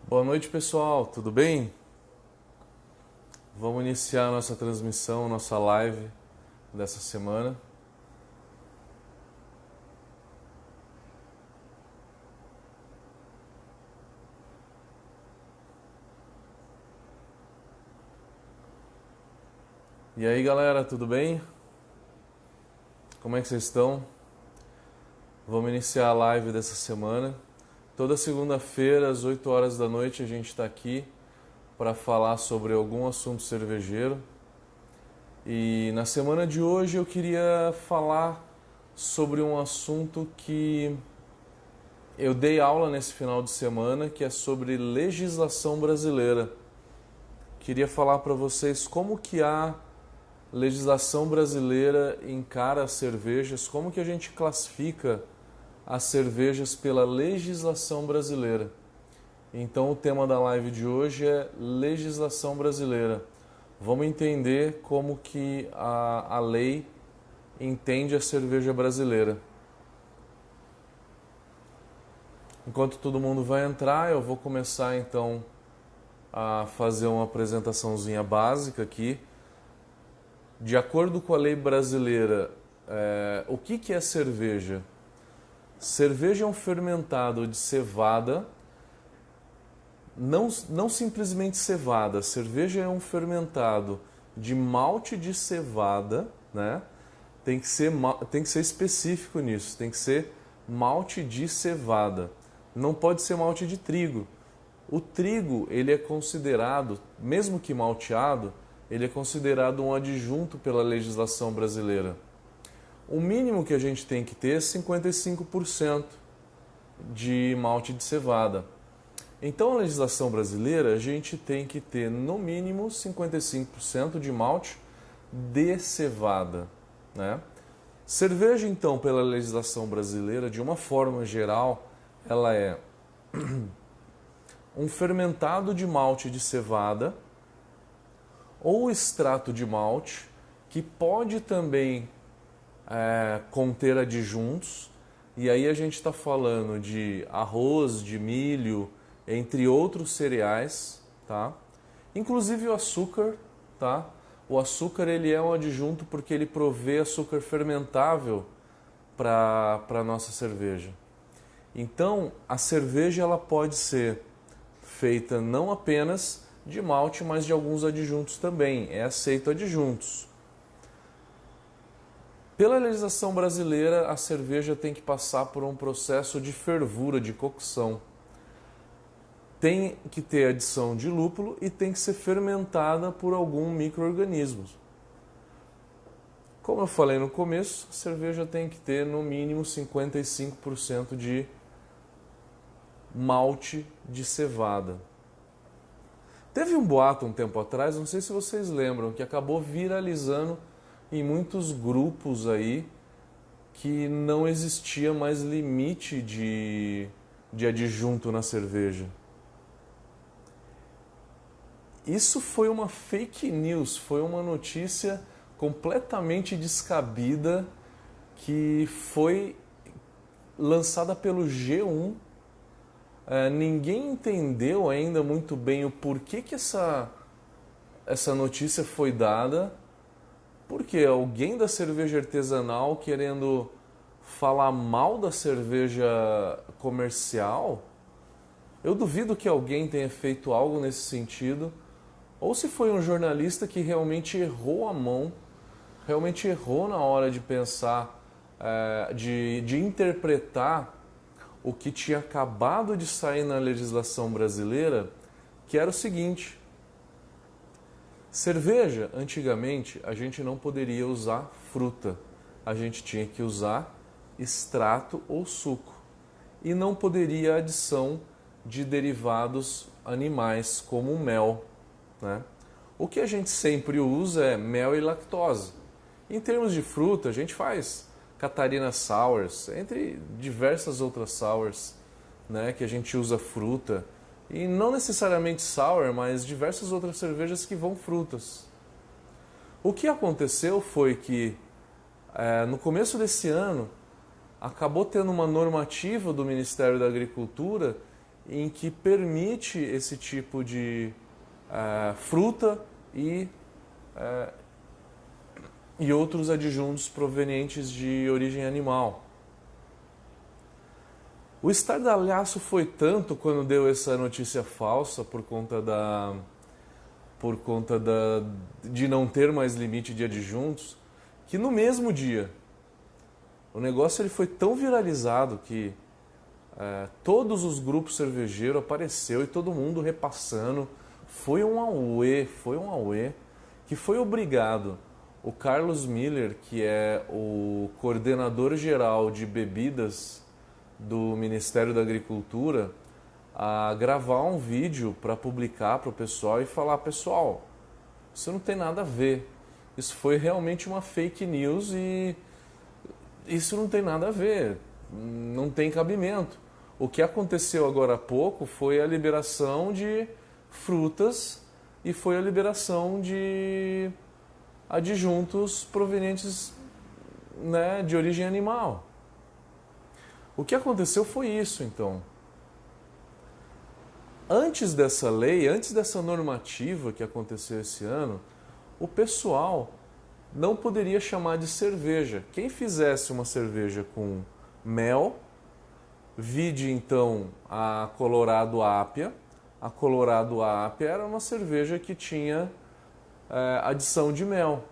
Boa noite, pessoal, tudo bem? Vamos iniciar nossa transmissão, nossa live dessa semana. E aí, galera, tudo bem? Como é que vocês estão? Vamos iniciar a live dessa semana. Toda segunda-feira, às 8 horas da noite, a gente está aqui para falar sobre algum assunto cervejeiro. E na semana de hoje eu queria falar sobre um assunto que eu dei aula nesse final de semana, que é sobre legislação brasileira. Queria falar para vocês como que a legislação brasileira encara as cervejas, como que a gente classifica as cervejas pela legislação brasileira. Então o tema da live de hoje é legislação brasileira. Vamos entender como que a lei entende a cerveja brasileira. Enquanto todo mundo vai entrar, eu vou começar então a fazer uma apresentaçãozinha básica aqui. De acordo com a lei brasileira, o que é cerveja? Cerveja é um fermentado de cevada, não simplesmente cevada. Cerveja é um fermentado de malte de cevada, né? Tem que ser específico nisso, tem que ser malte de cevada. Não pode ser malte de trigo. O trigo, ele é considerado, mesmo que malteado, ele é considerado um adjunto pela legislação brasileira. O mínimo que a gente tem que ter é 55% de malte de cevada. Então, a legislação brasileira, a gente tem que ter no mínimo 55% de malte de cevada, né? Cerveja, então, pela legislação brasileira, de uma forma geral, ela é um fermentado de malte de cevada ou extrato de malte, que pode também conter adjuntos, e aí a gente está falando de arroz, de milho, entre outros cereais, tá? Inclusive o açúcar, tá? O açúcar, ele é um adjunto porque ele provê açúcar fermentável para a nossa cerveja. Então, a cerveja ela pode ser feita não apenas de malte, mas de alguns adjuntos também. É aceito adjuntos. Pela legislação brasileira, a cerveja tem que passar por um processo de fervura, de cocção. Tem que ter adição de lúpulo e tem que ser fermentada por algum micro-organismo. Como eu falei no começo, a cerveja tem que ter no mínimo 55% de malte de cevada. Teve um boato um tempo atrás, não sei se vocês lembram, que acabou viralizando em muitos grupos aí, que não existia mais limite de adjunto na cerveja. Isso foi uma fake news, foi uma notícia completamente descabida que foi lançada pelo G1. Ninguém entendeu ainda muito bem o porquê que essa notícia foi dada. Porque alguém da cerveja artesanal querendo falar mal da cerveja comercial? Eu duvido que alguém tenha feito algo nesse sentido. Ou se foi um jornalista que realmente errou a mão, realmente errou na hora de pensar, de interpretar o que tinha acabado de sair na legislação brasileira, que era o seguinte: cerveja, antigamente, a gente não poderia usar fruta. A gente tinha que usar extrato ou suco. E não poderia adição de derivados animais, como mel, né? O que a gente sempre usa é mel e lactose. Em termos de fruta, a gente faz Catarina Sours, entre diversas outras sours, né, que a gente usa fruta. E não necessariamente sour, mas diversas outras cervejas que vão frutas. O que aconteceu foi que, no começo desse ano, acabou tendo uma normativa do Ministério da Agricultura em que permite esse tipo de fruta e outros adjuntos provenientes de origem animal. O estardalhaço foi tanto quando deu essa notícia falsa por conta de não ter mais limite de adjuntos, que no mesmo dia o negócio ele foi tão viralizado que todos os grupos cervejeiros apareceu e todo mundo repassando. Foi um auê, que foi obrigado o Carlos Miller, que é o coordenador geral de bebidas do Ministério da Agricultura, a gravar um vídeo para publicar para o pessoal e falar: pessoal, isso não tem nada a ver, isso foi realmente uma fake news e isso não tem nada a ver, não tem cabimento. O que aconteceu agora há pouco foi a liberação de frutas e foi a liberação de adjuntos provenientes, né, de origem animal. O que aconteceu foi isso, então. Antes dessa lei, antes dessa normativa que aconteceu esse ano, o pessoal não poderia chamar de cerveja. Quem fizesse uma cerveja com mel, vide então a Colorado Apia. A Colorado Apia era uma cerveja que tinha adição de mel.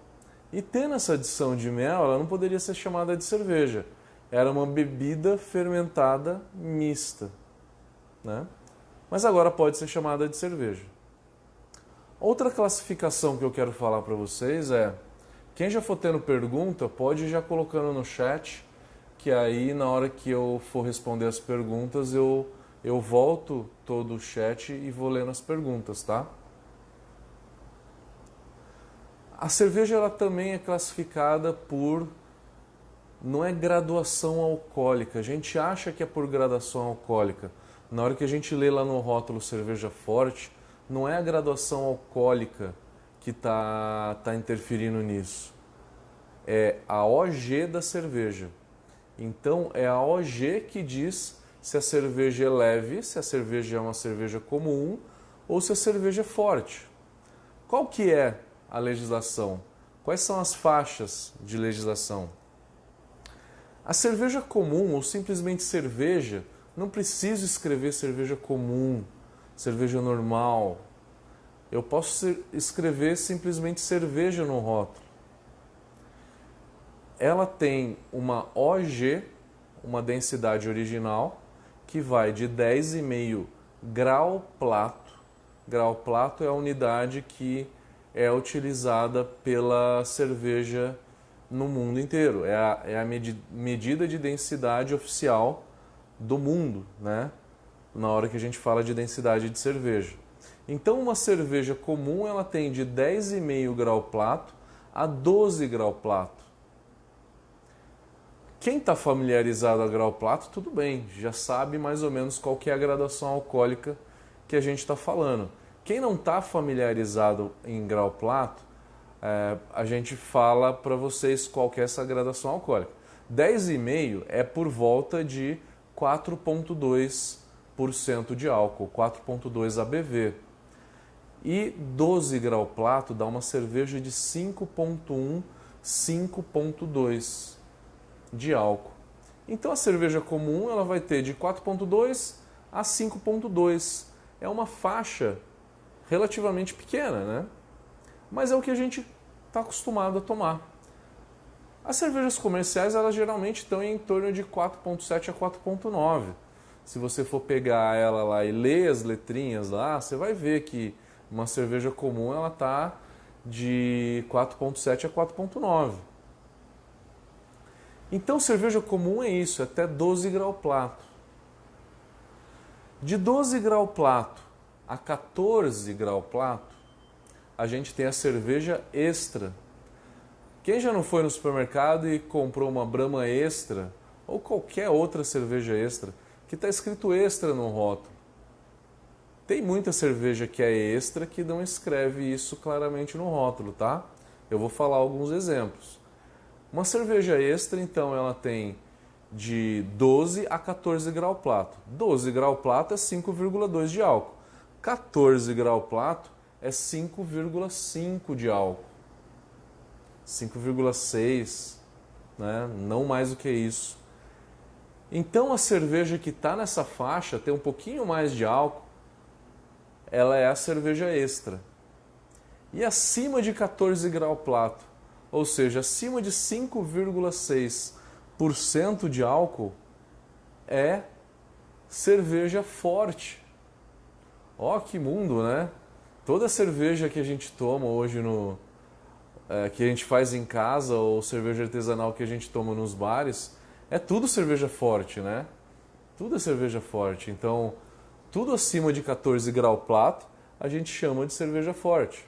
E tendo essa adição de mel, ela não poderia ser chamada de cerveja. Era uma bebida fermentada mista, né? Mas agora pode ser chamada de cerveja. Outra classificação que eu quero falar para vocês é: quem já for tendo pergunta, pode ir já colocando no chat, que aí na hora que eu for responder as perguntas, eu volto todo o chat e vou lendo as perguntas, tá? A cerveja ela também é classificada por... Não é graduação alcoólica. A gente acha que é por graduação alcoólica. Na hora que a gente lê lá no rótulo cerveja forte, não é a graduação alcoólica que está interferindo nisso. É a OG da cerveja. Então é a OG que diz se a cerveja é leve, se a cerveja é uma cerveja comum ou se a cerveja é forte. Qual que é a legislação? Quais são as faixas de legislação? A cerveja comum ou simplesmente cerveja, não preciso escrever cerveja comum, cerveja normal. Eu posso escrever simplesmente cerveja no rótulo. Ela tem uma OG, uma densidade original, que vai de 10,5 grau Plato. Grau Plato é a unidade que é utilizada pela cerveja no mundo inteiro. É a medida de densidade oficial do mundo, né? Na hora que a gente fala de densidade de cerveja. Então uma cerveja comum ela tem de 10,5 grau Plato a 12 grau Plato. Quem está familiarizado a grau Plato, tudo bem, já sabe mais ou menos qual que é a graduação alcoólica que a gente está falando. Quem não está familiarizado em grau Plato, a gente fala para vocês qual que é essa graduação alcoólica. 10,5 é por volta de 4,2% de álcool, 4,2 ABV. E 12 grau Plato dá uma cerveja de 5,1, 5,2 de álcool. Então a cerveja comum ela vai ter de 4,2 a 5,2. É uma faixa relativamente pequena, né? Mas é o que a gente está acostumado a tomar. As cervejas comerciais elas geralmente estão em torno de 4,7 a 4,9. Se você for pegar ela lá e ler as letrinhas lá, você vai ver que uma cerveja comum ela está de 4,7 a 4,9. Então cerveja comum é isso, até 12 grau Plato. De 12 grau Plato a 14 grau Plato, a gente tem a cerveja extra. Quem já não foi no supermercado e comprou uma Brahma Extra ou qualquer outra cerveja extra, que está escrito extra no rótulo? Tem muita cerveja que é extra que não escreve isso claramente no rótulo, tá? Eu vou falar alguns exemplos. Uma cerveja extra, então, ela tem de 12 a 14 grau plato. 12 grau plato é 5,2 de álcool. 14 grau plato é 5,5 de álcool. 5,6, né? Não mais do que isso. Então a cerveja que está nessa faixa, tem um pouquinho mais de álcool, ela é a cerveja extra. E acima de 14 grau plato, ou seja, acima de 5,6% de álcool, é cerveja forte. Ó, que mundo, né? Toda cerveja que a gente toma hoje que a gente faz em casa, ou cerveja artesanal que a gente toma nos bares, é tudo cerveja forte, né? Tudo é cerveja forte. Então, tudo acima de 14 grau plato, a gente chama de cerveja forte.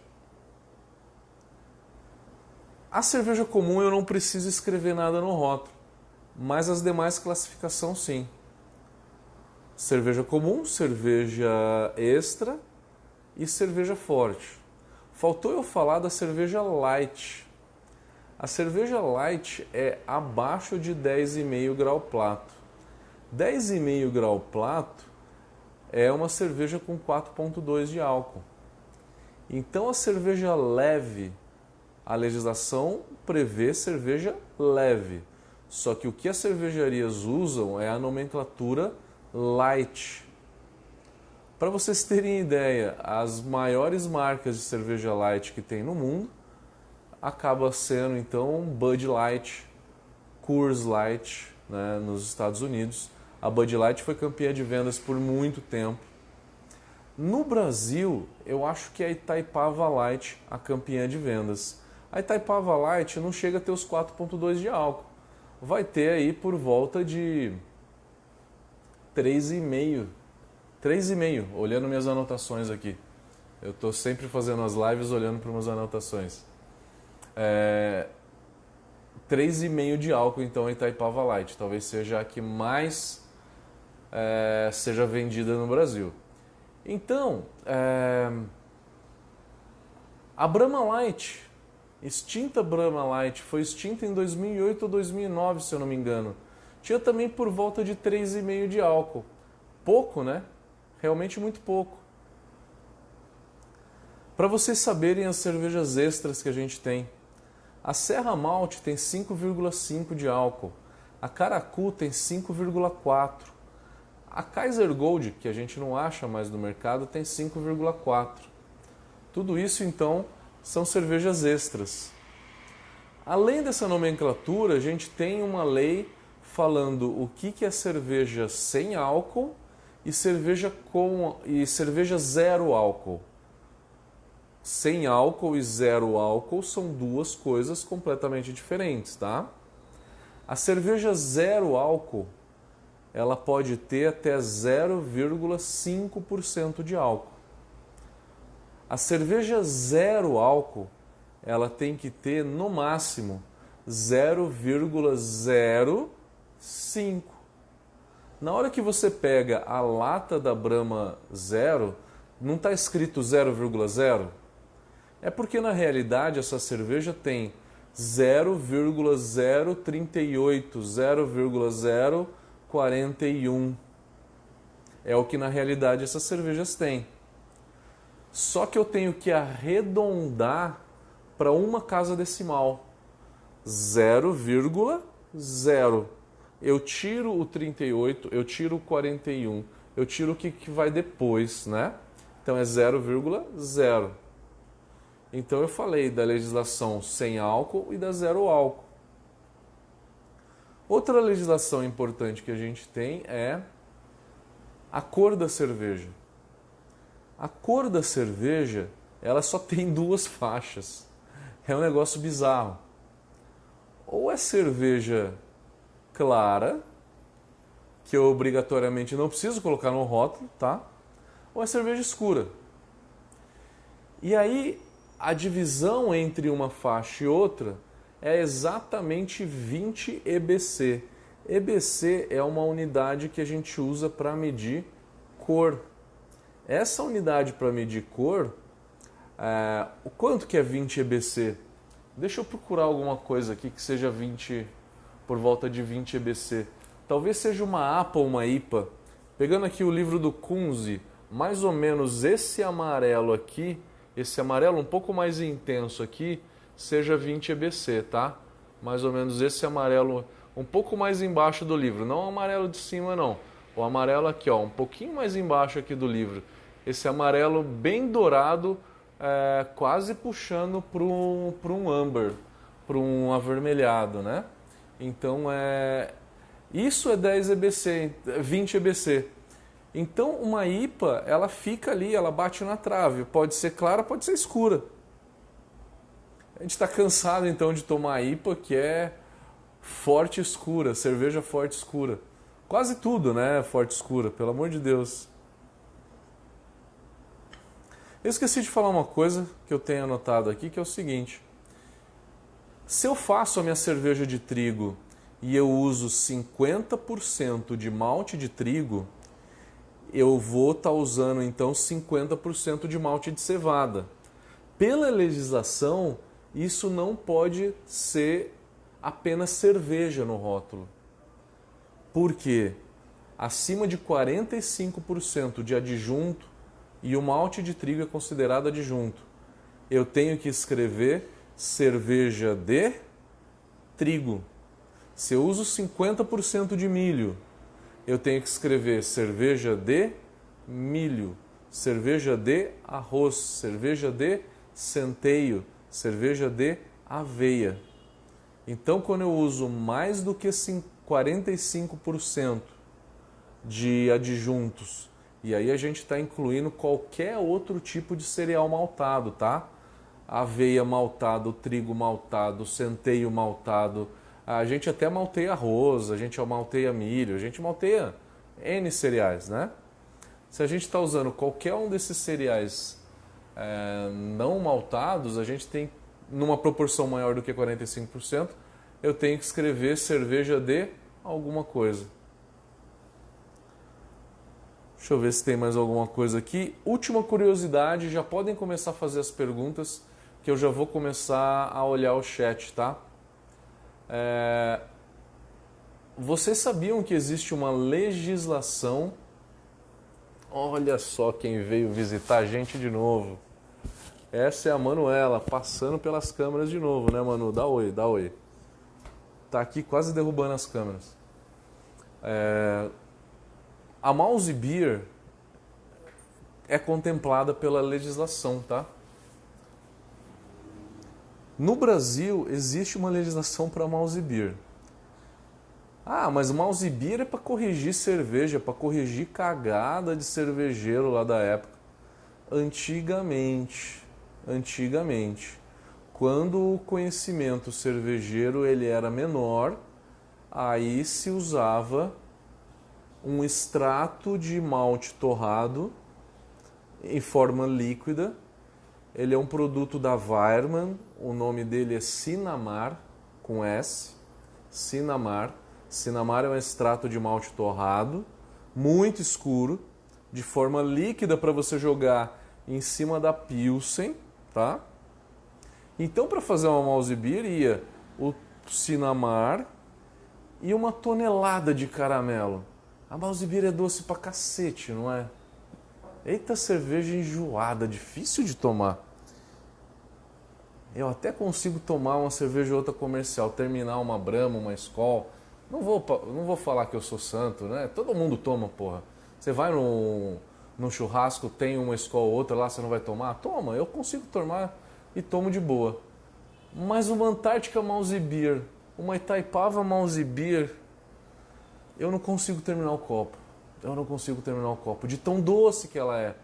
A cerveja comum eu não preciso escrever nada no rótulo, mas as demais classificações sim. Cerveja comum, cerveja extra e cerveja forte. Faltou eu falar da cerveja light. A cerveja light é abaixo de 10,5 grau plato. 10,5 grau plato é uma cerveja com 4,2 de álcool. Então a cerveja leve, a legislação prevê cerveja leve. Só que o que as cervejarias usam é a nomenclatura light. Para vocês terem ideia, as maiores marcas de cerveja light que tem no mundo acaba sendo então Bud Light, Coors Light, né, nos Estados Unidos. A Bud Light foi campeã de vendas por muito tempo. No Brasil, eu acho que é a Itaipava Light a campeã de vendas. A Itaipava Light não chega a ter os 4,2 de álcool. Vai ter aí por volta de 3,5. 3,5, olhando minhas anotações aqui. Eu estou sempre fazendo as lives olhando para umas anotações. 3,5 de álcool, então, a Itaipava Light. Talvez seja a que mais seja vendida no Brasil. Então, a Brahma Light, extinta Brahma Light, foi extinta em 2008 ou 2009, se eu não me engano. Tinha também por volta de 3,5 de álcool. Pouco, né? Realmente muito pouco. Para vocês saberem as cervejas extras que a gente tem. A Serra Malte tem 5,5 de álcool. A Caracu tem 5,4. A Kaiser Gold, que a gente não acha mais no mercado, tem 5,4. Tudo isso, então, são cervejas extras. Além dessa nomenclatura, a gente tem uma lei falando o que é cerveja sem álcool e cerveja zero álcool. Sem álcool e zero álcool são duas coisas completamente diferentes, tá? A cerveja zero álcool, ela pode ter até 0,5% de álcool. A cerveja zero álcool, ela tem que ter no máximo 0,05. Na hora que você pega a lata da Brahma Zero, não está escrito 0,0? É porque na realidade essa cerveja tem 0,038, 0,041. É o que na realidade essas cervejas têm. Só que eu tenho que arredondar para uma casa decimal. 0,0. Eu tiro o 38, eu tiro o 41, eu tiro o que vai depois, né? Então é 0,0. Então eu falei da legislação sem álcool e da zero álcool. Outra legislação importante que a gente tem é a cor da cerveja. A cor da cerveja, ela só tem duas faixas. É um negócio bizarro. Ou é cerveja clara, que eu obrigatoriamente não preciso colocar no rótulo, tá? Ou é cerveja escura. E aí, a divisão entre uma faixa e outra é exatamente 20 EBC. EBC é uma unidade que a gente usa para medir cor. Essa unidade para medir cor, o quanto que é 20 EBC? Deixa eu procurar alguma coisa aqui que seja 20, por volta de 20 EBC. talvez seja uma APA ou uma IPA. Pegando aqui o livro do Kunze, mais ou menos esse amarelo aqui, esse amarelo um pouco mais intenso aqui, seja 20 EBC, tá? Mais ou menos esse amarelo um pouco mais embaixo do livro, não o amarelo de cima não. O amarelo aqui, ó, um pouquinho mais embaixo aqui do livro. Esse amarelo bem dourado, quase puxando para um âmbar, para um avermelhado, né? Então, isso é 10 EBC, 20 EBC. Então, uma IPA, ela fica ali, ela bate na trave. Pode ser clara, pode ser escura. A gente está cansado, então, de tomar IPA, que é forte escura, cerveja forte escura. Quase tudo, né? Forte escura, pelo amor de Deus. Eu esqueci de falar uma coisa que eu tenho anotado aqui, que é o seguinte. Se eu faço a minha cerveja de trigo e eu uso 50% de malte de trigo, eu vou estar usando então 50% de malte de cevada. Pela legislação, isso não pode ser apenas cerveja no rótulo. Por quê? Acima de 45% de adjunto, e o malte de trigo é considerado adjunto, eu tenho que escrever cerveja de trigo. Se eu uso 50% de milho, eu tenho que escrever cerveja de milho, cerveja de arroz, cerveja de centeio, cerveja de aveia. Então, quando eu uso mais do que 45% de adjuntos, e aí a gente está incluindo qualquer outro tipo de cereal maltado, tá? Aveia maltado, trigo maltado, centeio maltado. A gente até malteia arroz, a gente malteia milho, a gente malteia N cereais, né? Se a gente está usando qualquer um desses cereais não maltados, a gente tem, numa proporção maior do que 45%, eu tenho que escrever cerveja de alguma coisa. Deixa eu ver se tem mais alguma coisa aqui. Última curiosidade, já podem começar a fazer as perguntas, que eu já vou começar a olhar o chat, tá? Vocês sabiam que existe uma legislação? Olha só quem veio visitar a gente de novo. Essa é a Manuela, passando pelas câmeras de novo, né, Manu? Dá oi, dá oi. Tá aqui quase derrubando as câmeras. A Mouse Beer é contemplada pela legislação, tá? No Brasil, existe uma legislação para Mouse Beer. Ah, mas Mouse Beer é para corrigir cerveja, para corrigir cagada de cervejeiro lá da época. Antigamente, quando o conhecimento cervejeiro ele era menor, aí se usava um extrato de malte torrado em forma líquida. Ele é um produto da Weirmann, o nome dele é Sinamar, com S, Sinamar. Sinamar é um extrato de malte torrado, muito escuro, de forma líquida para você jogar em cima da Pilsen, tá? Então, para fazer uma Mouse Beer, ia o Sinamar e uma tonelada de caramelo. A Mouse Beer é doce pra cacete, não é? Eita, cerveja enjoada, difícil de tomar. Eu até consigo tomar uma cerveja ou outra comercial, terminar uma Brahma, uma Skol. Não vou falar que eu sou santo, né? Todo mundo toma, porra. Você vai num churrasco, tem uma Skol ou outra lá, você não vai tomar? Toma, eu consigo tomar e tomo de boa. Mas uma Antártica Mouse Beer, uma Itaipava Mouse Beer, eu não consigo terminar o copo. De tão doce que ela é.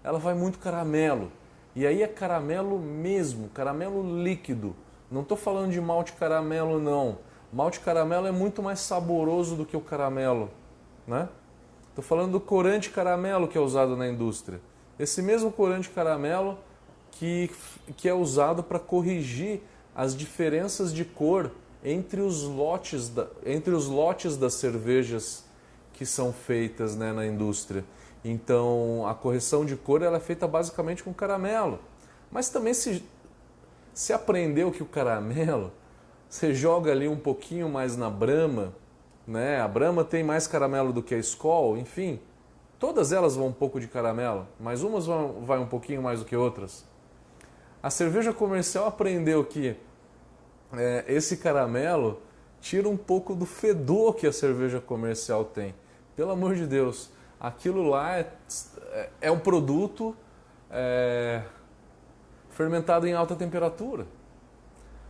Ela vai muito caramelo. E aí é caramelo mesmo, caramelo líquido. Não estou falando de malte caramelo, não. Malte caramelo é muito mais saboroso do que o caramelo, né? Estou falando do corante caramelo que é usado na indústria. Esse mesmo corante caramelo que é usado para corrigir as diferenças de cor entre os lotes das cervejas que são feitas, né, na indústria. Então, a correção de cor ela é feita basicamente com caramelo. Mas também se aprendeu que o caramelo, você joga ali um pouquinho mais na Brahma, né? A Brahma tem mais caramelo do que a Skol, enfim. Todas elas vão um pouco de caramelo, mas umas vai um pouquinho mais do que outras. A cerveja comercial aprendeu que esse caramelo tira um pouco do fedor que a cerveja comercial tem. Pelo amor de Deus, aquilo lá é um produto fermentado em alta temperatura.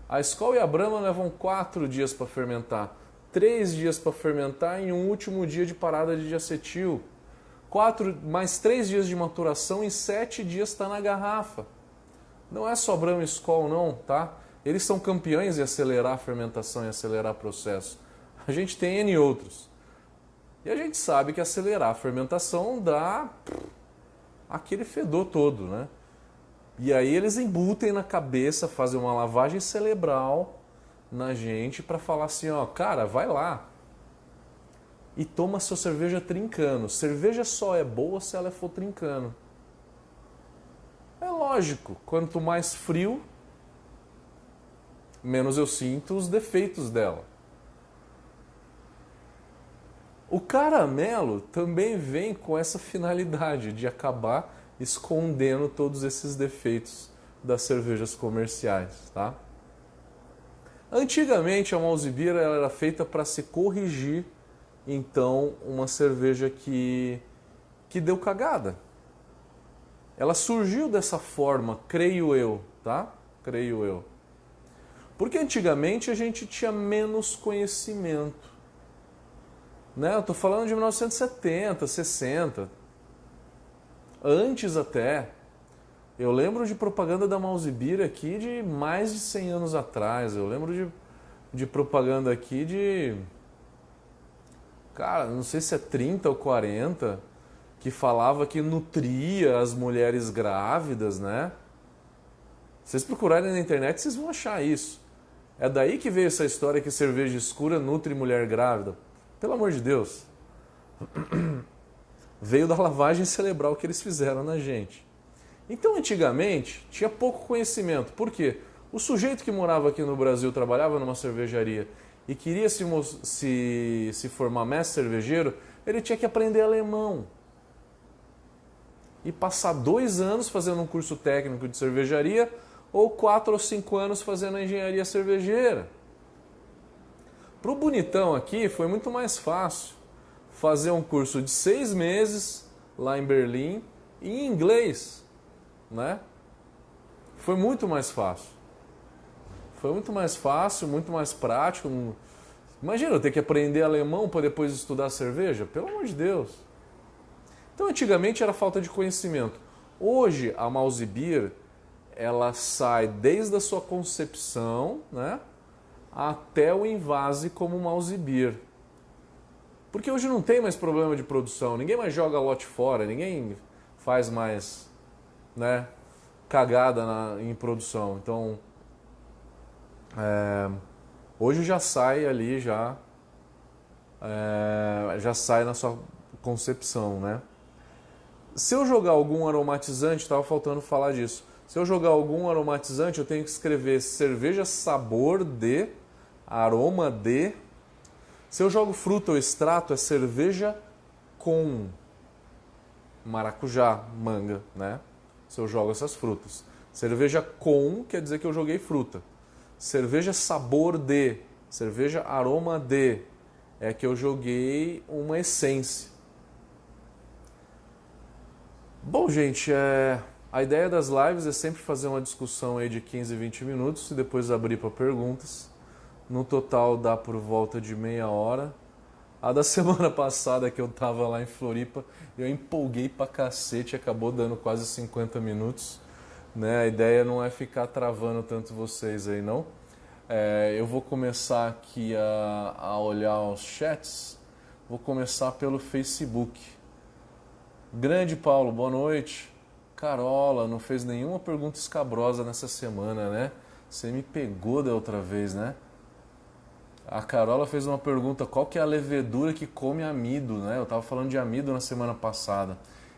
A Skol e a Brahma levam 4 dias para fermentar, 3 dias para fermentar em um último dia de parada de diacetil. 4 mais 3 dias de maturação, em 7 dias está na garrafa. Não é só Brahma e Skol não, tá? Eles são campeões em acelerar a fermentação e acelerar o processo. A gente tem N outros. E a gente sabe que acelerar a fermentação dá aquele fedor todo, né? E aí eles embutem na cabeça, fazem uma lavagem cerebral na gente para falar assim, ó, cara, vai lá e toma sua cerveja trincando. Cerveja só é boa se ela for trincando. É lógico, quanto mais frio, menos eu sinto os defeitos dela. O caramelo também vem com essa finalidade de acabar escondendo todos esses defeitos das cervejas comerciais, tá? Antigamente a Malzbier era feita para se corrigir, então, uma cerveja que deu cagada. Ela surgiu dessa forma, creio eu, tá? Creio eu. Porque antigamente a gente tinha menos conhecimento. Né? Eu tô falando de 1970, 60. Antes até. Eu lembro de propaganda da Malzbier aqui de mais de 100 anos atrás. Eu lembro de propaganda aqui de... Cara, não sei se é 30 ou 40, que falava que nutria as mulheres grávidas, né? Se vocês procurarem na internet, vocês vão achar isso. É daí que veio essa história que cerveja escura nutre mulher grávida. Pelo amor de Deus. Veio da lavagem cerebral que eles fizeram na gente. Então, antigamente, tinha pouco conhecimento. Por quê? O sujeito que morava aqui no Brasil, trabalhava numa cervejaria e queria se formar mestre cervejeiro, ele tinha que aprender alemão. E passar 2 anos fazendo um curso técnico de cervejaria ou 4 ou 5 anos fazendo a engenharia cervejeira. Para o bonitão aqui foi muito mais fácil fazer um curso de 6 meses lá em Berlim em inglês, né? Foi muito mais fácil. Foi muito mais fácil, muito mais prático. Imagina eu ter que aprender alemão para depois estudar cerveja? Pelo amor de Deus. Então, antigamente era falta de conhecimento. Hoje, a Malzbier, ela sai desde a sua concepção, né, até o invase como Malzbier. Porque hoje não tem mais problema de produção, ninguém mais joga lote fora, ninguém faz mais, né, cagada em produção. Então, hoje já sai ali, já sai na sua concepção, né? Se eu jogar algum aromatizante, estava faltando falar disso. Se eu jogar algum aromatizante, eu tenho que escrever cerveja sabor de, aroma de. Se eu jogo fruta ou extrato, é cerveja com maracujá, manga, né? Se eu jogo essas frutas. Cerveja com quer dizer que eu joguei fruta. Cerveja sabor de, cerveja aroma de, é que eu joguei uma essência. Bom, gente, a ideia das lives é sempre fazer uma discussão aí de 15, 20 minutos e depois abrir para perguntas. No total dá por volta de meia hora. A da semana passada que eu tava lá em Floripa, eu empolguei pra cacete, acabou dando quase 50 minutos. Né? A ideia não é ficar travando tanto vocês aí, não. Eu vou começar aqui a olhar os chats. Vou começar pelo Facebook. Grande Paulo, boa noite. Carola, não fez nenhuma pergunta escabrosa nessa semana, né? Você me pegou da outra vez, né? A Carola fez uma pergunta, qual que é a levedura que come amido, né? Eu tava falando de amido na semana passada.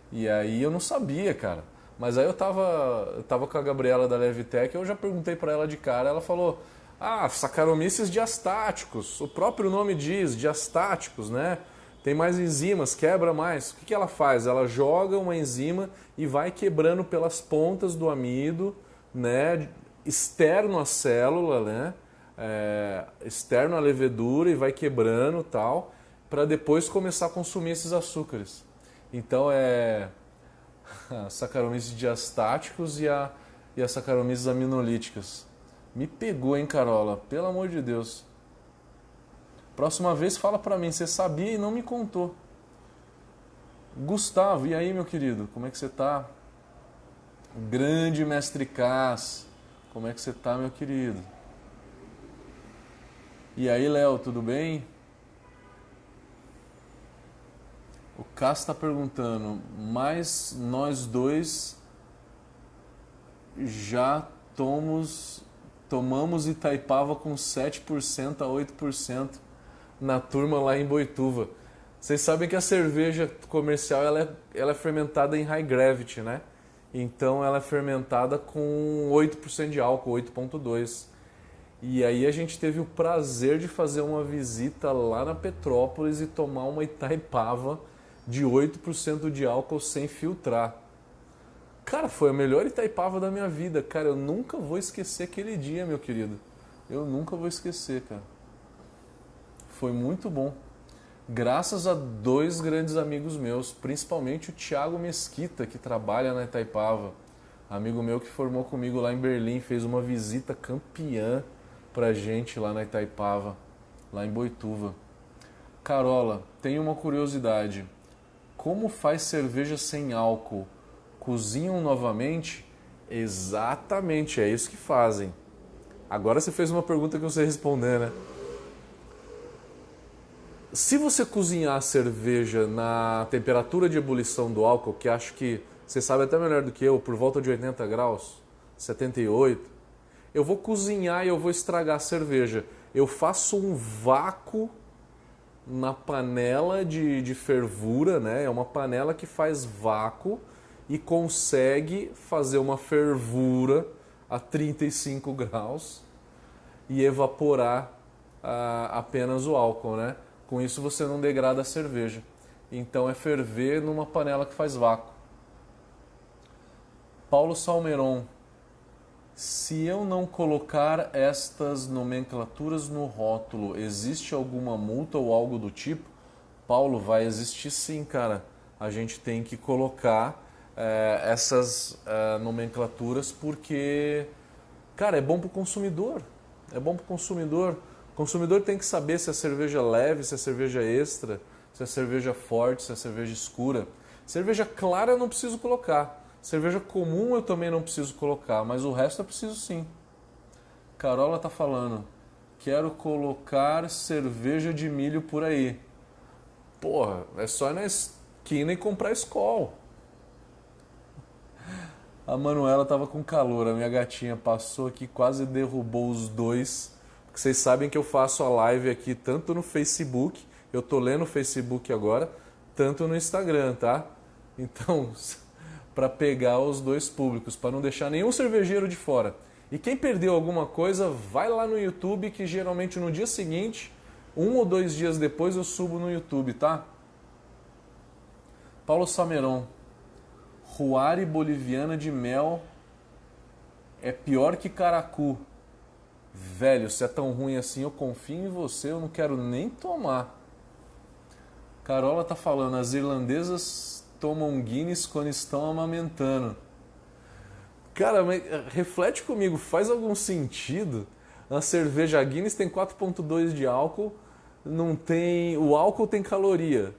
E aí eu não sabia, cara. Mas aí eu tava com a Gabriela da Levitec, eu já perguntei pra ela de cara, ela falou, Ah, Saccharomyces diastáticos. O próprio nome diz, diastáticos, né? Tem mais enzimas, quebra mais. O que ela faz? Ela joga uma enzima e vai quebrando pelas pontas do amido, né? Externo à célula, né? Externo à levedura e vai quebrando tal, para depois começar a consumir esses açúcares. Então Saccharomyces diastáticos e a Saccharomyces aminolíticas. Me pegou, hein, Carola? Pelo amor de Deus. Próxima vez fala pra mim, você sabia e não me contou. Gustavo, e aí, meu querido? Como é que você tá? Grande mestre Cas. Como é que você tá, meu querido? E aí, Léo, tudo bem? O Cas tá perguntando, mas nós dois já tomamos Itaipava com 7% a 8% na turma lá em Boituva. Vocês sabem que a cerveja comercial ela é fermentada em high gravity, né? Então ela é fermentada com 8% de álcool, 8,2%. E aí a gente teve o prazer de fazer uma visita lá na Petrópolis e tomar uma Itaipava de 8% de álcool sem filtrar. Cara, foi a melhor Itaipava da minha vida. Cara, eu nunca vou esquecer aquele dia, meu querido. Eu nunca vou esquecer, cara. Foi muito bom. Graças a dois grandes amigos meus, principalmente o Thiago Mesquita, que trabalha na Itaipava. Amigo meu que formou comigo lá em Berlim, fez uma visita campeã pra gente lá na Itaipava, lá em Boituva. Carola, tem uma curiosidade. Como faz cerveja sem álcool? Cozinham novamente? Exatamente, é isso que fazem. Agora você fez uma pergunta que eu sei responder, né? Se você cozinhar a cerveja na temperatura de ebulição do álcool, que acho que você sabe até melhor do que eu, por volta de 80 graus, 78, eu vou cozinhar e eu vou estragar a cerveja. Eu faço um vácuo na panela de fervura, né? É uma panela que faz vácuo e consegue fazer uma fervura a 35 graus e evaporar apenas o álcool, né? Com isso você não degrada a cerveja. Então é ferver numa panela que faz vácuo. Paulo Salmeron, se eu não colocar estas nomenclaturas no rótulo, existe alguma multa ou algo do tipo? Paulo, vai existir sim, cara. A gente tem que colocar essas nomenclaturas porque, cara, é bom para o consumidor. É bom para o consumidor. O consumidor tem que saber se a cerveja é leve, se a cerveja é extra, se a cerveja é forte, se a cerveja é escura. Cerveja clara eu não preciso colocar. Cerveja comum eu também não preciso colocar, mas o resto eu preciso sim. Carola tá falando, quero colocar cerveja de milho por aí. Porra, é só ir na esquina e comprar Skol. A Manuela tava com calor, a minha gatinha passou aqui, quase derrubou os dois. Porque vocês sabem que eu faço a live aqui tanto no Facebook, eu tô lendo o Facebook agora, tanto no Instagram, tá? Então, para pegar os dois públicos, para não deixar nenhum cervejeiro de fora. E quem perdeu alguma coisa, vai lá no YouTube, que geralmente no dia seguinte, 1 ou 2 dias depois, eu subo no YouTube, tá? Paulo Sameron, Ruari boliviana de mel é pior que caracu. Velho, se é tão ruim assim, eu confio em você, eu não quero nem tomar. Carola tá falando, as irlandesas tomam Guinness quando estão amamentando. Cara, mas reflete comigo, faz algum sentido? A cerveja Guinness tem 4,2 de álcool, não tem, o álcool tem caloria.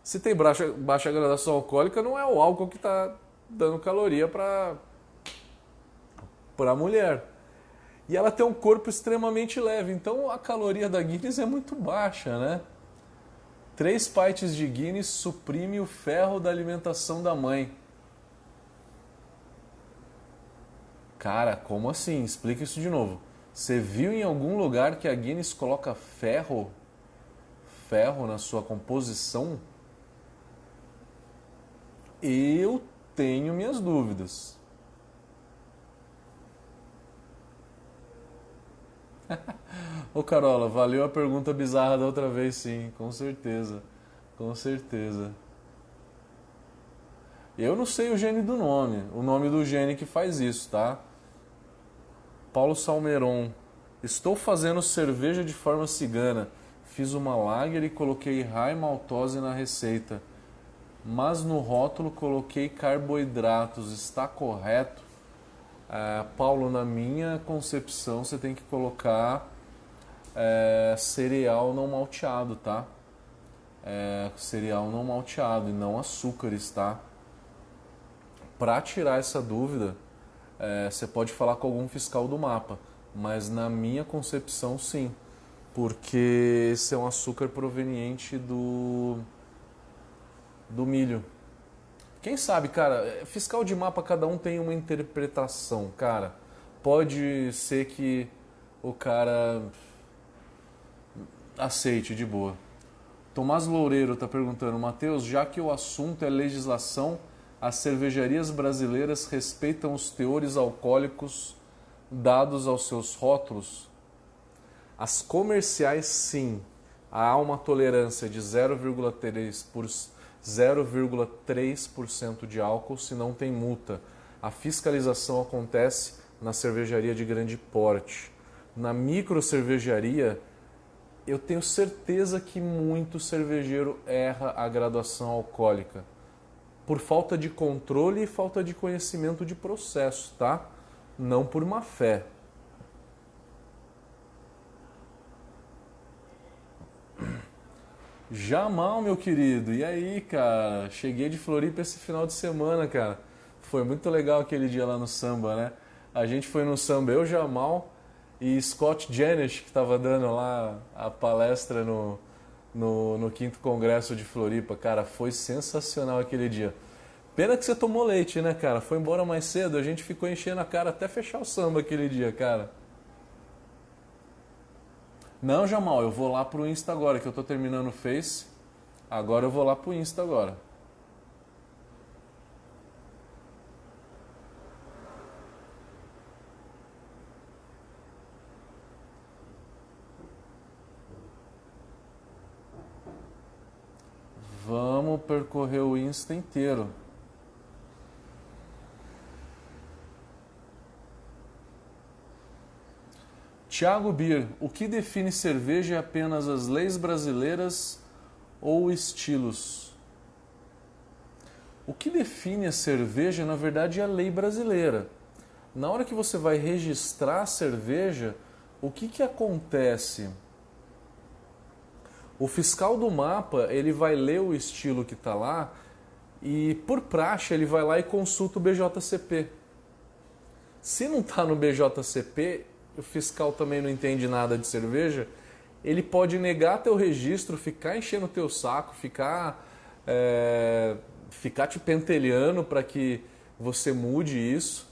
Se tem baixa graduação alcoólica, não é o álcool que está dando caloria para a mulher. E ela tem um corpo extremamente leve, então a caloria da Guinness é muito baixa, né? 3 pints de Guinness suprime o ferro da alimentação da mãe. Cara, como assim? Explica isso de novo. Você viu em algum lugar que a Guinness coloca ferro na sua composição? Eu tenho minhas dúvidas. Ô Carola, valeu a pergunta bizarra da outra vez, sim, com certeza. Com certeza. Eu não sei o gene do nome, o nome do gene que faz isso, tá? Paulo Salmeron. Estou fazendo cerveja de forma cigana. Fiz uma lager e coloquei rye maltose na receita. Mas no rótulo coloquei carboidratos. Está correto? Paulo, na minha concepção, você tem que colocar cereal não malteado, tá? Cereal não malteado e não açúcares, tá? Para tirar essa dúvida, você pode falar com algum fiscal do mapa, mas na minha concepção, sim, porque esse é um açúcar proveniente do milho. Quem sabe, cara, fiscal de mapa, cada um tem uma interpretação, cara. Pode ser que o cara aceite de boa. Tomás Loureiro está perguntando, Matheus, já que o assunto é legislação, as cervejarias brasileiras respeitam os teores alcoólicos dados aos seus rótulos? As comerciais, sim. Há uma tolerância de 0,3% de álcool, se não tem multa. A fiscalização acontece na cervejaria de grande porte. Na micro cervejaria, eu tenho certeza que muito cervejeiro erra a graduação alcoólica por falta de controle e falta de conhecimento de processo, tá? Não por má fé. Jamal, meu querido, e aí, cara? Cheguei de Floripa esse final de semana, cara. Foi muito legal aquele dia lá no samba, né? A gente foi no samba, eu, Jamal e Scott Janish, que estava dando lá a palestra no 5º Congresso de Floripa. Cara, foi sensacional aquele dia. Pena que você tomou leite, né, cara? Foi embora mais cedo, a gente ficou enchendo a cara até fechar o samba aquele dia, cara. Não, Jamal, eu vou lá pro Insta agora, que eu tô terminando o Face. Agora eu vou lá pro Insta agora. Vamos percorrer o Insta inteiro. Thiago Bir, o que define cerveja é apenas as leis brasileiras ou estilos? O que define a cerveja, na verdade, é a lei brasileira. Na hora que você vai registrar a cerveja, o que acontece? O fiscal do mapa, ele vai ler o estilo que está lá e, por praxe, ele vai lá e consulta o BJCP. Se não está no BJCP, o fiscal também não entende nada de cerveja, ele pode negar teu registro, ficar enchendo teu saco, ficar te pentelhando para que você mude isso.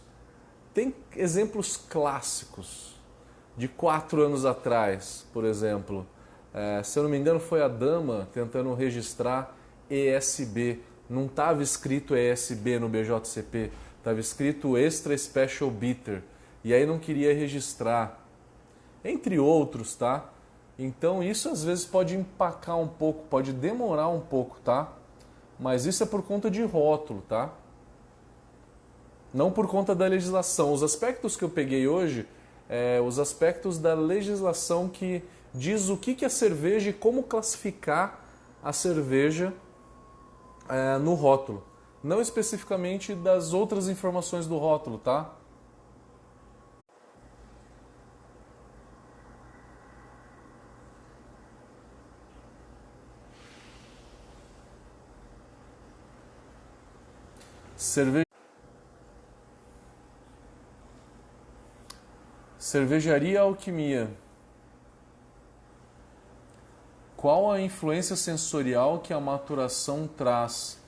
Tem exemplos clássicos de 4 anos atrás, por exemplo. Se eu não me engano, foi a Dama tentando registrar ESB. Não estava escrito ESB no BJCP, estava escrito Extra Special Bitter. E aí não queria registrar. Entre outros, tá? Então isso às vezes pode empacar um pouco, pode demorar um pouco, tá? Mas isso é por conta de rótulo, tá? Não por conta da legislação. Os aspectos que eu peguei hoje, os aspectos da legislação que diz o que é cerveja e como classificar a cerveja no rótulo. Não especificamente das outras informações do rótulo, tá? Cervejaria Alquimia. Qual a influência sensorial que a maturação traz?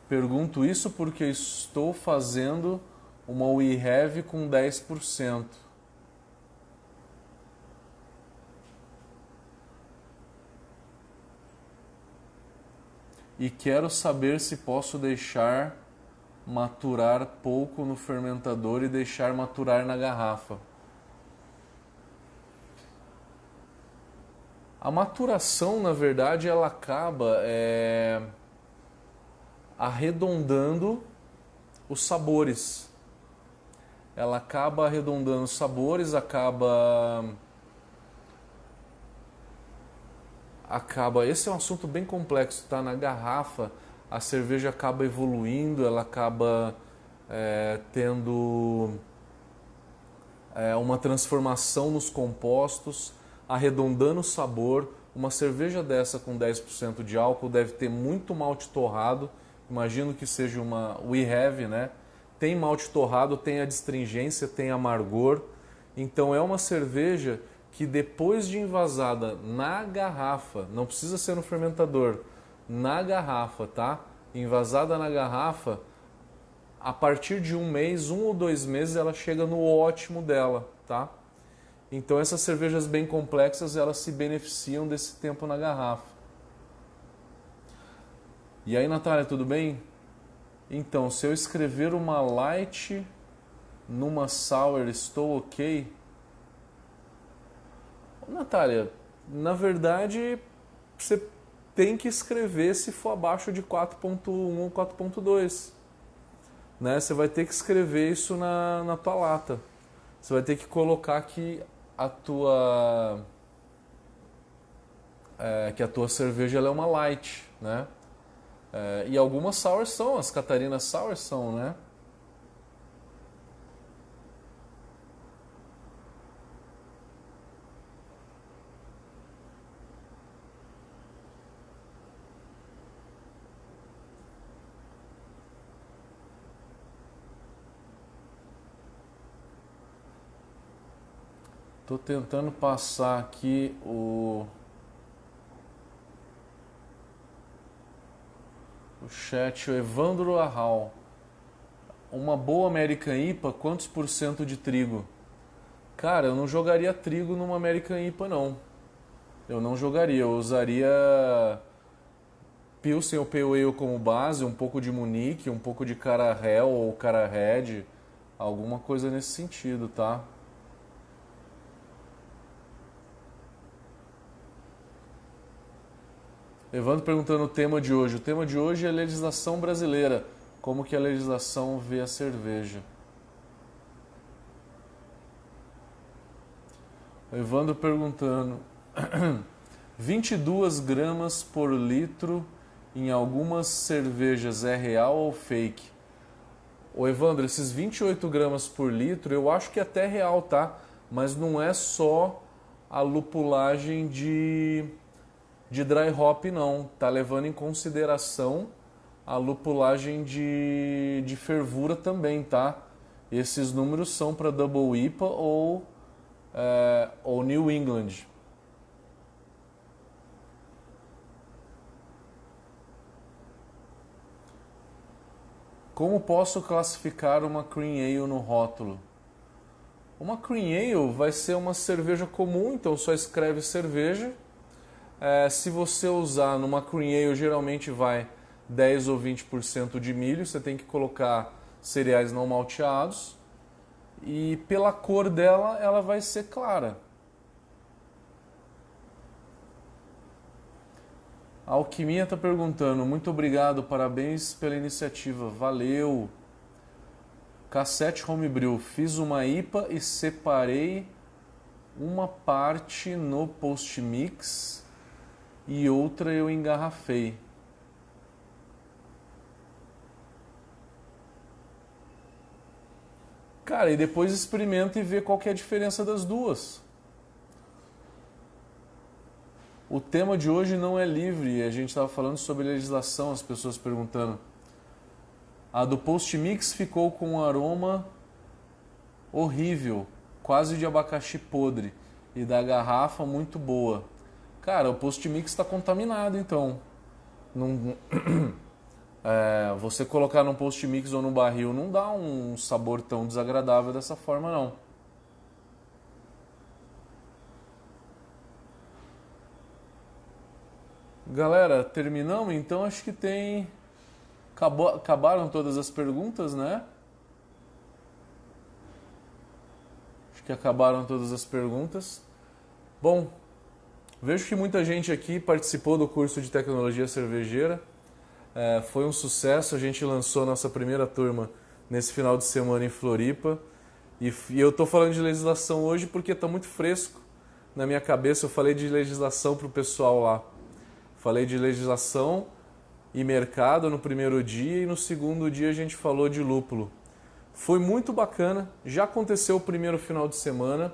Pergunto isso porque estou fazendo uma We Have com 10%. E quero saber se posso deixar maturar pouco no fermentador e deixar maturar na garrafa. A maturação, na verdade, ela acaba arredondando os sabores. Ela acaba arredondando os sabores, esse é um assunto bem complexo, tá? Na garrafa, a cerveja acaba evoluindo, ela acaba tendo uma transformação nos compostos, arredondando o sabor. Uma cerveja dessa com 10% de álcool deve ter muito malte torrado. Imagino que seja uma We Have, né? Tem malte torrado, tem a astringência, tem amargor. Então é uma cerveja que depois de envasada na garrafa, não precisa ser no fermentador, na garrafa, tá? Envasada na garrafa, a partir de 1 mês, 1 ou 2 meses, ela chega no ótimo dela, tá? Então essas cervejas bem complexas, elas se beneficiam desse tempo na garrafa. E aí, Natália, tudo bem? Então, se eu escrever uma light numa sour, estou ok? Natália, na verdade, você tem que escrever se for abaixo de 4.1 ou 4.2. Né? Você vai ter que escrever isso na tua lata. Você vai ter que colocar que a tua cerveja ela é uma light, né? E algumas sours são, as Catarina Sours são, né? Tô tentando passar aqui o chat, o Evandro Arral. Uma boa American IPA, quantos por cento de trigo? Cara, eu não jogaria trigo numa American IPA, não. Eu não jogaria, eu usaria Pilsen ou Pale Ale como base, um pouco de Munique, um pouco de Cara Hell ou Cara Red, alguma coisa nesse sentido, tá? Evandro perguntando o tema de hoje. O tema de hoje é legislação brasileira. Como que a legislação vê a cerveja? O Evandro perguntando. 22 gramas por litro em algumas cervejas é real ou fake? Ô Evandro, esses 28 gramas por litro eu acho que é até real, tá? Mas não é só a lupulagem de dry hop, não. Tá levando em consideração a lupulagem de fervura também, tá? Esses números são para Double IPA ou New England. Como posso classificar uma Cream Ale no rótulo? Uma Cream Ale vai ser uma cerveja comum, então só escreve cerveja. Se você usar numa Cream Ale, geralmente vai 10 ou 20% de milho, você tem que colocar cereais não malteados. E pela cor dela, ela vai ser clara. A Alquimia está perguntando, muito obrigado, parabéns pela iniciativa, valeu. Cassete Homebrew, fiz uma IPA e separei uma parte no post-mix e outra eu engarrafei. Cara, e depois experimenta e vê qual que é a diferença das duas. O tema de hoje não é livre, a gente estava falando sobre legislação, as pessoas perguntando. A do post-mix ficou com um aroma horrível, quase de abacaxi podre, e da garrafa muito boa. Cara, o post-mix está contaminado, então. Não, você colocar num post-mix ou no barril não dá um sabor tão desagradável dessa forma, não. Galera, terminamos? Então acho que tem... Acabaram todas as perguntas, né? Acho que acabaram todas as perguntas. Bom, Vejo que muita gente aqui participou do curso de tecnologia cervejeira. Foi um sucesso, a gente lançou a nossa primeira turma nesse final de semana em Floripa. E eu estou falando de legislação hoje porque está muito fresco na minha cabeça. Eu falei de legislação para o pessoal lá. Falei de legislação e mercado no primeiro dia e no segundo dia a gente falou de lúpulo. Foi muito bacana, já aconteceu o primeiro final de semana.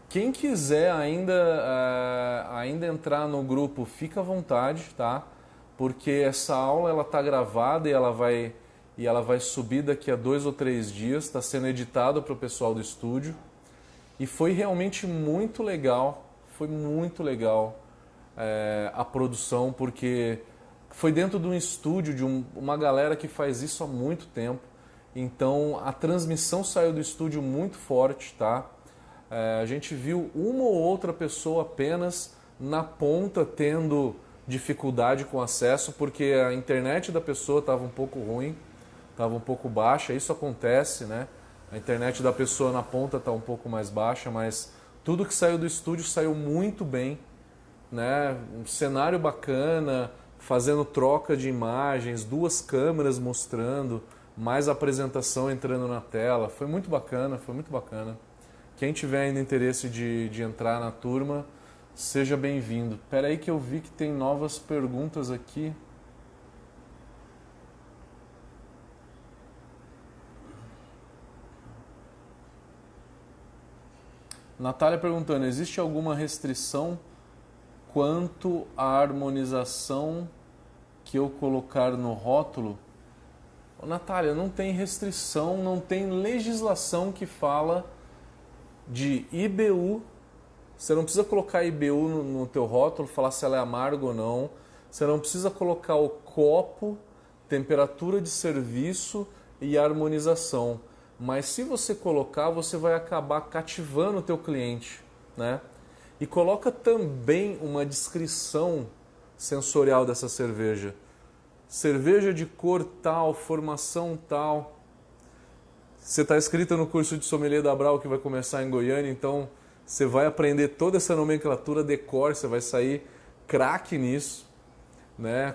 Quem quiser ainda entrar no grupo, fica à vontade, tá? Porque essa aula ela tá gravada e ela vai subir daqui a 2 ou 3 dias. Está sendo editado para o pessoal do estúdio. E foi realmente muito legal, a produção, porque foi dentro de um estúdio de uma galera que faz isso há muito tempo. Então a transmissão saiu do estúdio muito forte, tá? A gente viu uma ou outra pessoa apenas na ponta tendo dificuldade com acesso, porque a internet da pessoa estava um pouco ruim, estava um pouco baixa. Isso acontece, né? A internet da pessoa na ponta está um pouco mais baixa, mas tudo que saiu do estúdio saiu muito bem, né? Um cenário bacana, fazendo troca de imagens, 2 câmeras mostrando, mais apresentação entrando na tela. Foi muito bacana, foi muito bacana. Quem tiver ainda interesse de entrar na turma, seja bem-vindo. Espera aí que eu vi que tem novas perguntas aqui. Natália perguntando, existe alguma restrição quanto à harmonização que eu colocar no rótulo? Ô, Natália, não tem restrição, não tem legislação que fala de IBU. Você não precisa colocar IBU no teu rótulo, falar se ela é amarga ou não. Você não precisa colocar o copo, temperatura de serviço e harmonização. Mas se você colocar, você vai acabar cativando o teu cliente, né? E coloca também uma descrição sensorial dessa cerveja. Cerveja de cor tal, formação tal. Você está inscrito no curso de sommelier da Brau que vai começar em Goiânia, então você vai aprender toda essa nomenclatura de cor, você vai sair craque nisso, né?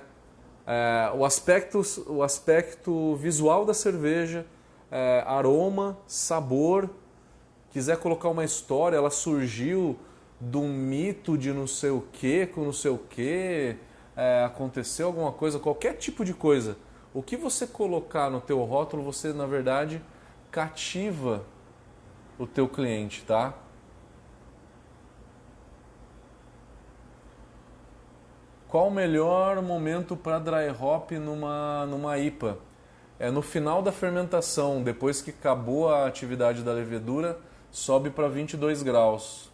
O aspecto visual da cerveja, aroma, sabor. Quiser colocar uma história, ela surgiu de um mito de não sei o que, com não sei o que, aconteceu alguma coisa, qualquer tipo de coisa. O que você colocar no teu rótulo, você na verdade cativa o teu cliente, tá? Qual o melhor momento para dry hop numa IPA? É no final da fermentação, depois que acabou a atividade da levedura, sobe para 22 graus.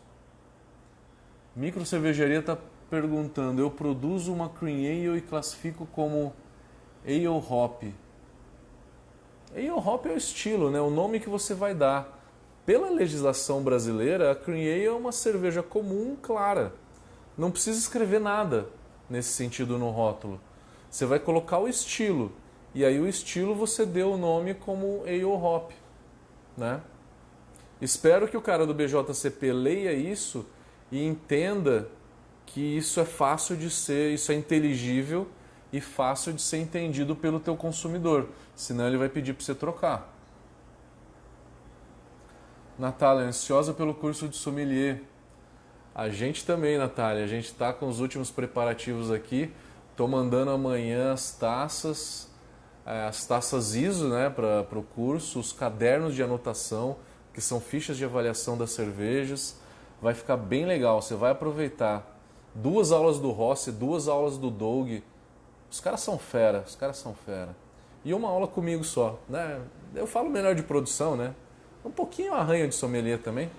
Micro Cervejaria está perguntando, eu produzo uma Cream Ale e classifico como Ale Hop. Ale Hop é o estilo, né? O nome que você vai dar. Pela legislação brasileira, a Cream Ale é uma cerveja comum, clara. Não precisa escrever nada nesse sentido no rótulo. Você vai colocar o estilo. E aí o estilo você deu o nome como Ale Hop, né? Espero que o cara do BJCP leia isso e entenda que isso é fácil de ser, isso é inteligível e fácil de ser entendido pelo teu consumidor. Senão ele vai pedir para você trocar. Natália, ansiosa pelo curso de sommelier. A gente também, Natália. A gente está com os últimos preparativos aqui. Estou mandando amanhã as taças ISO, né, para o curso, os cadernos de anotação, que são fichas de avaliação das cervejas. Vai ficar bem legal. Você vai aproveitar 2 aulas do Rossi, 2 aulas do Doug. Os caras são fera, E uma aula comigo só, né? Eu falo melhor de produção, né? Um pouquinho arranho de sommelier também.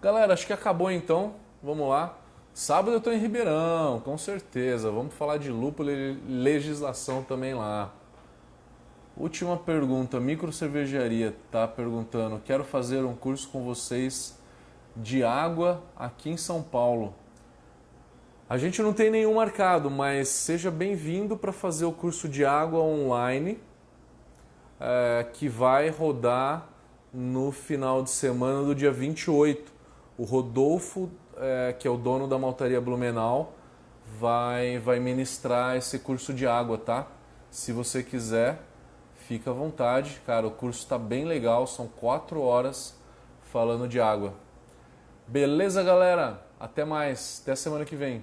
Galera, acho que acabou então. Vamos lá. Sábado eu estou em Ribeirão, com certeza. Vamos falar de lúpulo e legislação também lá. Última pergunta. Micro Cervejaria está perguntando. Quero fazer um curso com vocês de água aqui em São Paulo. A gente não tem nenhum marcado, mas seja bem-vindo para fazer o curso de água online, que vai rodar no final de semana do dia 28. O Rodolfo, que é o dono da maltaria Blumenau, vai ministrar esse curso de água, tá? Se você quiser, fica à vontade. Cara, o curso está bem legal, são 4 horas falando de água. Beleza, galera? Até mais, até semana que vem.